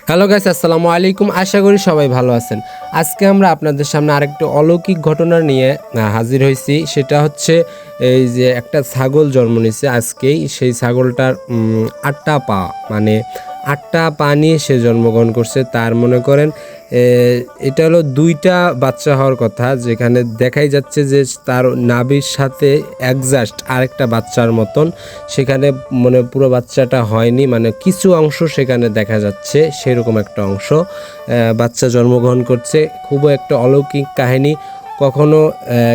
Hello guys, আসসালামু আলাইকুম। আশা করি সবাই ভালো আছেন। আজকে আমরা আপনাদের সামনে আরেকটি অলৌকিক ঘটনা নিয়ে হাজির হয়েছি। সেটা হচ্ছে এই যে একটা ছাগল জন্ম নিয়েছে আজকেই। সেই ছাগলটার ৮টা পা, মানে ৮টা পা নিয়ে সে জন্মগ্রহণ করছে। তার মনে করেন এটা হলো 2টা বাচ্চা হওয়ার কথা, যেখানে দেখাই যাচ্ছে যে তার নাভির সাথে একজাস্ট আরেকটা বাচ্চার মতন। সেখানে মানে পুরো বাচ্চাটা হয়নি, মানে কিছু অংশ সেখানে দেখা যাচ্ছে, সেরকম একটা অংশ বাচ্চা জন্মগ্রহণ করছে। খুবই একটা অলৌকিক কাহিনী। কখনো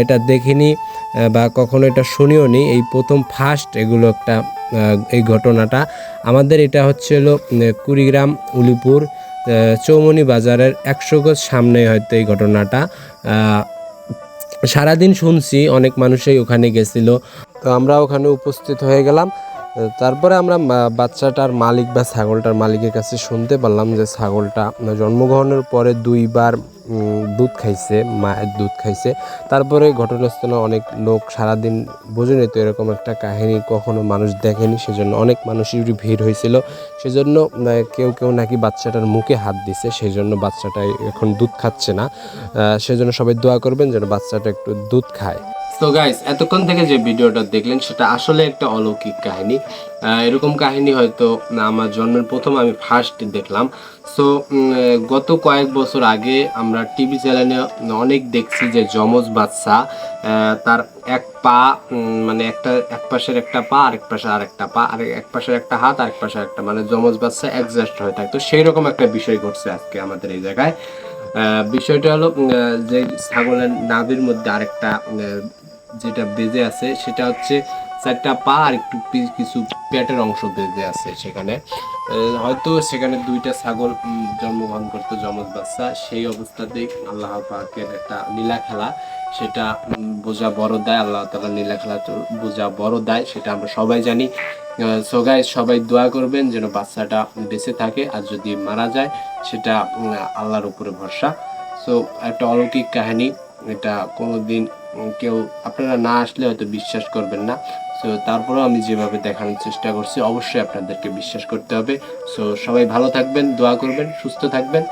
এটা দেখিনি বা কখনো এটা শুনিও নি, এই প্রথম ফার্স্ট এগুলো একটা এই ঘটনাটা। আমাদের এটা হচ্ছে হলো কুড়িগ্রাম উলিপুর চৌমনি বাজারের 100 গজ সামনে হয়তো এই ঘটনাটা। সারাদিন শুনছি, অনেক মানুষই ওখানে গেছিল, তো আমরা ওখানে উপস্থিত হয়ে গেলাম। তারপরে আমরা বাচ্চাটার মালিক বা ছাগলটার মালিকের কাছে শুনতে পারলাম যে ছাগলটা জন্মগ্রহণের পরে 2বার দুধ খাইছে, মায়ের দুধ খাইছে। তারপরে ঘটনাস্থলে অনেক লোক, সারাদিন বোঝেনি তো এরকম একটা কাহিনী কখনো মানুষ দেখেনি, সেজন্য অনেক মানুষেরই ভিড় হয়েছিল। সেজন্য কেউ কেউ নাকি বাচ্চাটার মুখে হাত দিছে, সেই জন্য বাচ্চাটা এখন দুধ খাচ্ছে না। সেজন্য সবাই দোয়া করবেন যেন বাচ্চাটা একটু দুধ খায়। তো গাইস, এতক্ষণ থেকে যে ভিডিওটা দেখলেন সেটা আসলে একটা অলৌকিক কাহিনী। এরকম কাহিনী হয়তো আমার জন্মের প্রথম আমি ফার্স্ট দেখলাম। সো গত কয়েক বছর আগে আমরা টিভি চ্যানেলে অনেক দেখছি যে যমজ বাচ্চা, তার এক পা, মানে এক পাশের একটা পা, আরেক পাশে আরেকটা পা, আর এক পাশের একটা হাত, আরেক পাশে একটা, মানে যমজ বাচ্চা অ্যাডজাস্ট হয়ে থাকে। তো সেই রকম একটা বিষয় ঘটছে আজকে আমাদের এই জায়গায়। বিষয়টা হলো যে ছাগলের নাভির মধ্যে আরেকটা যেটা বেজে আছে, সেটা হচ্ছে 4টা পা আর একটু কিছু পেটের অংশ বেজে আছে সেখানে। হয়তো সেখানে 2টা ছাগল জন্মগ্রহণ করতো, যমজ বাচ্চা। সেই অবস্থাতেই আল্লাহ পাকের একটা লীলা খেলা, সেটা বোঝা বড় দায়। আল্লাহ তাআলা লীলা খেলা তো বোঝা বড় দায়, সেটা আমরা সবাই জানি। সো গাইস, সবাই দোয়া করবেন যেন বাচ্চাটা বেঁচে থাকে, আর যদি মারা যায় সেটা আল্লাহর উপরে ভরসা। সো একটা অলৌকিক কাহিনী, এটা কোনোদিন কেউ আপনারা না আসলে হয়তো বিশ্বাস করবেন না। সো তারপরেও আমি যেভাবে দেখানোর চেষ্টা করছি, অবশ্যই আপনাদেরকে বিশ্বাস করতে হবে। সো সবাই ভালো থাকবেন, দোয়া করবেন, সুস্থ থাকবেন।